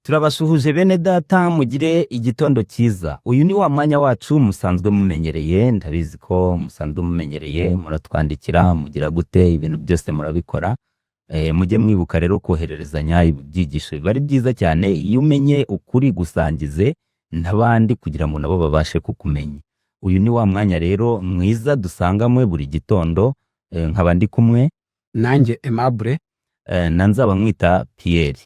Turabasuhuje bene data mugire igitondo cyiza. Uyu ni wa mwanya wacu musanzwe mumenyereye, ndabizi ko musanzwe mumenyereye, muratwandikira mugira gute ibintu byose murabikora. Mujye mwibuka rero kohererezanya ibyigisho biba ari byiza cyane iyo umenye ukuri gusangize n'abandi kugira ngo nabo babashe kukumenya. Uyu ni wa mwanya rero mwiza dusangamwe buri gitondo, nkaba ndi kumwe nanjye Aimable nanzaba mwita Pierre.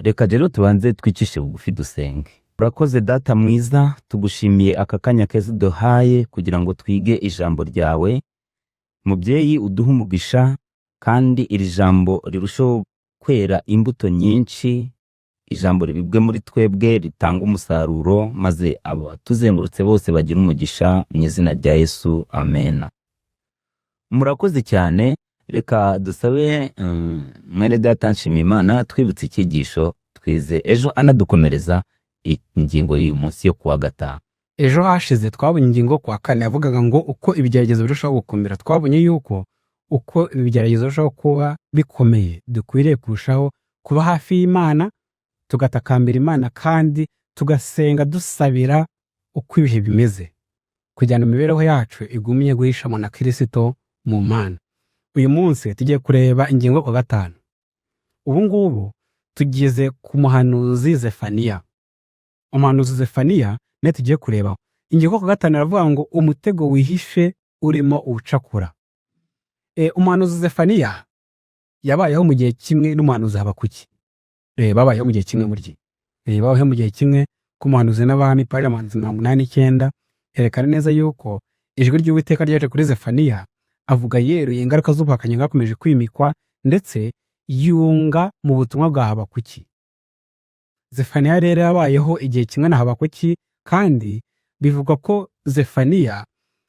Reka rero tubanze twicishe bugufi dusenge. Urakoze data mwiza, tugushimiye aka kanya keza duhaye kugira ngo twige ijambo ryawe. Mubyeyi uduhe umugisha kandi iri jambo rirushaho kwera imbuto nyinshi, ijambo ribibwe muri twebwe ritanga umusaruro, maze abatuzengurutse bose bagira umugisha mu izina rya Yesu, amen. Murakoze cyane. Reka dusabe mwene data Nshimiyimana twibutse icyigisho twize ejo anadukomereza ingingo y'uyu munsi yo kuwa gatanu. ejo hashize twabonye ingingo kwa kane yavugaga ngo uko ibigeragezo birushaho gukomera. Twabonye yuko uko ibigeragezo birushaho kuba bikomeye dukwiriye kurushaho kuba hafi y'Imana, tugatakambira Imana kandi tugasenga dusabira uko ibihe bimeze, kugira ngo imibereho yacu igumye guhishamo na Kristo mu Mana. Uyu munsi tugiye kureba ingingo kwa gatanu. Ubu ngubu tugeze ku muhanuzi Zefaniya. Umuhanuzi Zefaniya ne tugiye kurebaho. Ingingo kwa gatanu aravuga ngo umutego wihishe urimo ubucakura. Umuhanuzi Zefaniya yabayeho mu gihe kimwe n'umuhanuzi Habakuki. Babayeho mu gihe kimwe muri babayeho mu gihe kimwe ku muhanuzi n'abami pari amanzi 89. Yerekana neza yuko ijwi ry'Uwiteka ryaje kuri Zefaniya, avuga yeruye ingaruka z'ubuhakanyi bwakomeje kwimikwa, ndetse yunga mu butumwa bwa Habakuki. Zefaniya rero yabayeho igihe kimwe na Habakuki, kandi bivugwa ko Zefaniya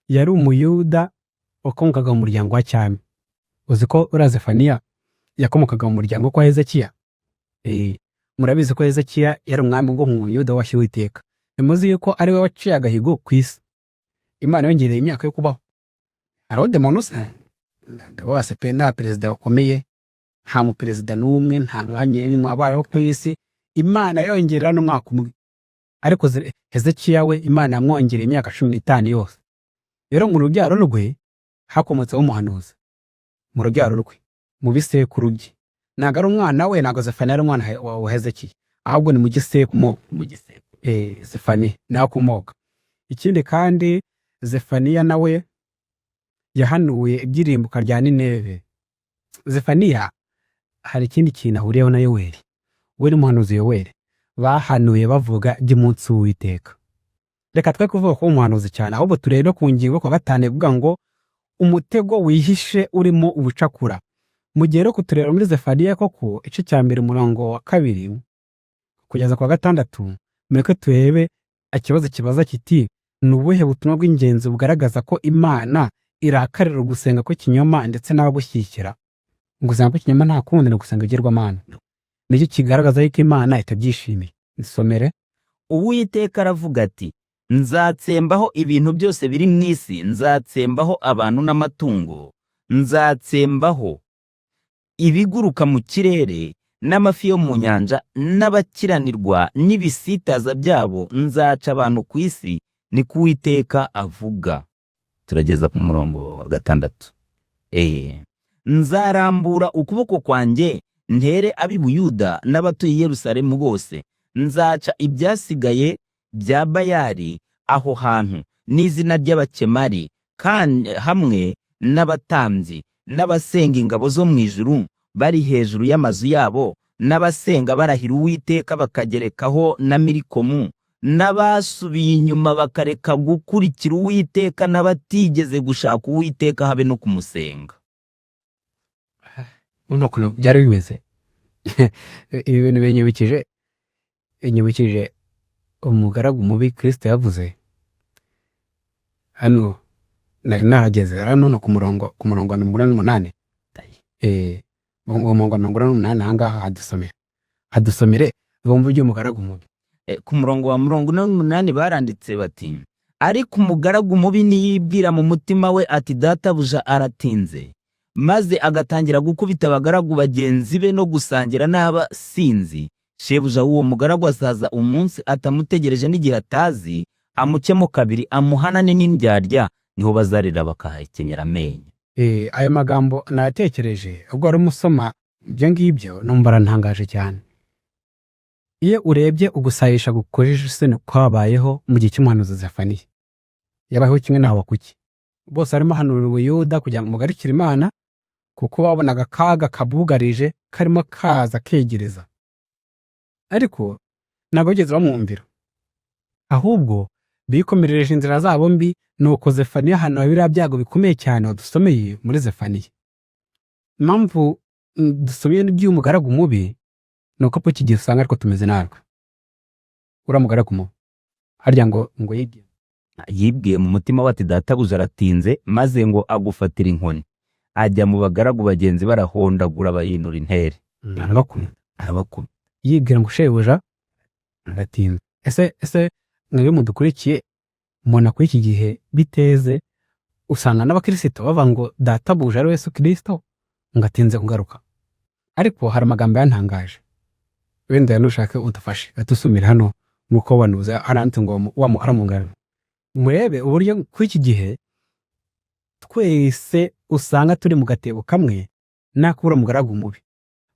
yari umuyuda wakomokaga mu muryango wa cyami. Uzi ko ura Zefaniya yakomokaga mu muryango kwa Hezekiya? Murabizi ko Hezekiya yari umwami ngo mu Yuda washyiriweho Uwiteka. Nimuzi yuko ari we waciye agahigo ku isi. Imana yongereye imyaka yo kubaho. Arode Monusa bose pe nta perezida wakomeye, nta mu perezida n'umwe, nta mwanya wabayeho ku isi Imana yongerera n'umwaka umwe. Ariko Hezekiya we Imana yamwongereye imyaka 15 yose. Rero mu rubyaro rwe hakomotseho umuhanuzi, mu rubyaro rwe, mu bisekuru bye. Ntago ari umwana we, ntago Zefaniya ari umwana wa Hezekiya, ahubwo ni mu gisekuru, Zefaniya nawe kumoka. Ikindi kandi Zefaniya nawe yahanuye ibyirimbuka rya Nineve. Zefaniya hari ikindi kintu ahuriyeho na Yoweli. We n'umuhanuzi Yoweli bahanuye bavuga by'umunsi w'Uwiteka. Reka twe kuvuga ko umuhanuzi cyane, ahubwo turebe ku ngingo kwa gatanu ivuga ngo umutego wihishe urimo ubucakura. Mu gihe rero kutureba muri Zefaniya koko ice cya mbere umurongo wa 2 kugeza kwa 6, mureke turebe ikibazo kibaza kiti ni ubuhe butumwa bw'ingenzi bugaragaza ko Imana irakarira gusenga ko kinyoma ndetse n'ababushyikira. Ngo gusenga ko kinyoma nta kundi no gusenga igirwamana. Nicyo kigaragaza yuko Imana itabyishimiye. Nisomere. Uwiteka aravuga ati, nzatsembaho ibintu byose biri mu isi, nzatsembaho abantu n'amatungo, nzatsembaho ibiguruka mu kirere n'amafi yo mu nyanja n'abakiranirwa n'ibisitaza byabo, nzaca abantu ku isi, ni ko Uwiteka avuga. Turageza ku murongo wa 6. Nzarambura ukuboko kwanjye ntere ab'i Buyuda n'abatuye Yerusalemu bose, nzaca ibyasigaye bya Bayali aho hantu n'izina ry'abakemari, kandi hamwe n'abatambyi n'abasenga ingabo zo mu ijuru bari hejuru y'amazu yabo, n'abasenga barahira Uwiteka bakagerekaho na Milikomu, n'abasubiye inyuma bakareka gukurikira Uwiteka, n'abatigeze gushaka Uwiteka habe no kumusenga. Uno byari bimeze. Ibi bintu binyibukije umugaragu mubi Kristo yavuze. Hano nari nahageze hano no ku murongo wa 8. Umurongo wa 8 ahangaha hadusomere bumva iby'umugaragu mubi. Ku murongo wa 8 baranditse bati, ariko umugaragu mubi niyibwira mu mutima we ati databuja aratinze, maze agatangira gukubita abagaragu bagenzi be no gusangira n'abasinzi, shebuja w'uwo mugaragu azaza umunsi atamutegereje n'igihe atazi, amucemo kabiri, amuhanane n'indyarya, niho bazarira bakahekenyera amenyo. Ayo magambo nayatekereje ubwo wari umusoma ibyo ngibyo, numva arantangaje cyane. Iyo urebye ugusayisha gukojeje isoni kwabayeho mu gihe cy'umuhanuzi Zefaniya, yabayeho kimwe na Habakuki. Bose barimo bahanurira Ubuyuda kugira ngo mugarukire Imana, kuko babonaga akaga kabugarije karimo kaza kegereza. Ariko ntabwo bigeze bamwumvira, ahubwo bikomerereje inzira zabo mbi, nuko Zefaniya ahanura biriya byago bikomeye cyane wadusomeye muri Zefaniya. Impamvu dusomeye n'iby'uyu mugaragu mubi ni uko iki gihe usanga ariko tumeze natwe. Uriya mugaragu mubi harya ngo yibwiye mu mutima we ati databuja aratinze, maze ngo agufatira inkoni, ajya mu bagaragu bagenzi barahondagura bayinura intere, arabakuma yibwira ngo shebuja aratinze. Ese mwebwe mudukurikiye mubona kuri iki gihe biteze, usanga n'abakristo bavuga ngo databuja ari Yesu Kristo ngo atinze kugaruka. Ariko hari amagambo yantangaje, wenda nushake udufashe atusumira hano nuko wanuza arante ngo wamuharamungana. Murebe uburyo kuri iki gihe twese usanga turi mu gatebo kamwe nakubura mugaragu mubi.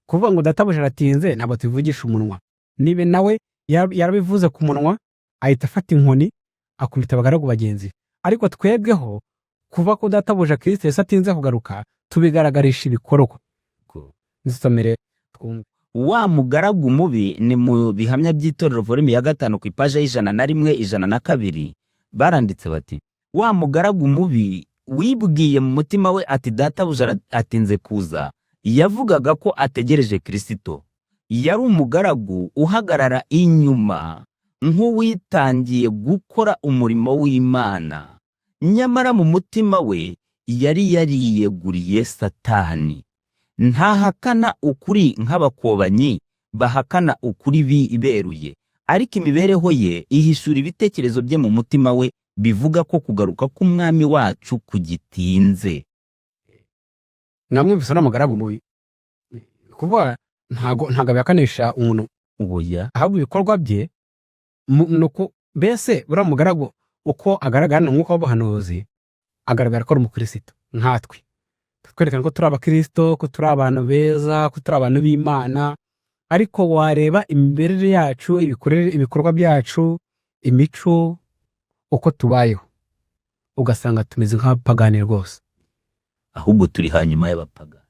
Kuvuga ngo databuja aratinze ntabwo tuvugisha umunwa, nibe nawe yarabivuze ku munwa ahita afata inkoni akubita abagaragu bagenzi. Ariko twebweho kuva ko databuja Kristo Yesu atinze kugaruka tubigaragarisha ibikorwa. Nisomere twumve. Wa mugaragu mubi ni mu bihamya by'itorero volume ya 5 ku ipaje y'101 102, baranditse bati wa mugaragu mubi wibwiye mu mutima we ati databuja atinze kuza, yavugaga ko ategereje Kristo. Yari umugaragu uhagarara inyuma nk'uwitangiye gukora umurimo w'Imana, nyamara mu mutima we yari yariyeguriye Satani. Ntahakana ukuri nk'abakobanyi bahakana ukuri biberuye, ariko imibereho ye ihishura ibitekerezo bye mu mutima we bivuga ko kugaruka k'umwami wacu kugitinze. Namwe bisana amagaragu mubi kuba ntago byakanisha umuntu ubuya, ahubwo ibikorwa bye nuko bese bura mugaragu uko agaragara n'umwuka w'ubuhanuzi agaragara ko ari umukristo nkatwe. Twerekana ko turi abakristo, ko turi abantu beza, ko turi abantu b'Imana, ariko wareba imiberere yacu, ibikorwa byacu, imico, uko tubayeho, ugasanga tumeze nk'abapagani rwose, ahubwo turi hanyuma y'abapagani.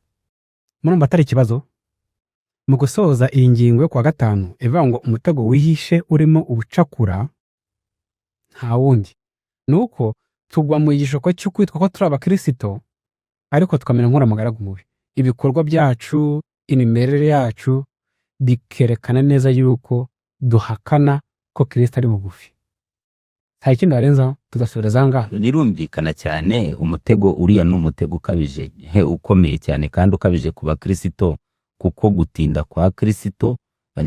Murumva atari ikibazo? Mu gusoza iyi ngingo yo kwa 5 ivuga ngo umutego wihishe urimo ubucakura nta wundi, nuko tugwa mu gishoko cyo kwitwa ko turi abakristo ariko tukamera nk'uramugaragu mubi. Ibikorwa byacu, imimerere yacu bikerekana neza yuko duhakana ko Kristo ari bugufi. Nta ikindi warenzaho tugasoreza ngaho. Nirumvikana cyane umutego uriya n'umutego ukabije ukomeye cyane kandi ukabije ku bakristo, kuko gutinda kwa Kristo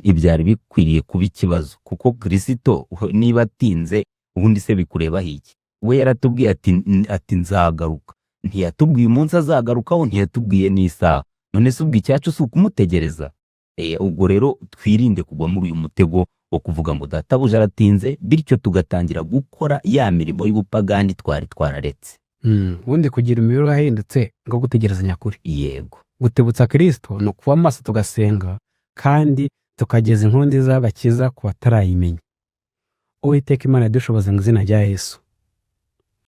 ibyari bikwiriye kuba ikibazo, kuko Kristo niba atinze ubundi se bikureba hiki? We yaratubwiye ati nzagaruka, ntiyatubwiye umunsi azagarukaho, ntiyatubwiye n'isaha. None se ubwo icyacu si ukumutegereza? Ubwo rero twirinde kugwa muri uyu mutego wo kuvuga ngo databuja aratinze, bityo tugatangira gukora ya mirimo y'ubupagani twari twararetse. Ubundi kugira imibereho yahindutse ngo gutegereza nyakuri. Yego, gutebutsa Kristo no kuba maso tugasenga kandi tukageza inkundi z'abakiza ku batarayimenya. Uwiteka Imana yadushoboza mu izina rya Yesu.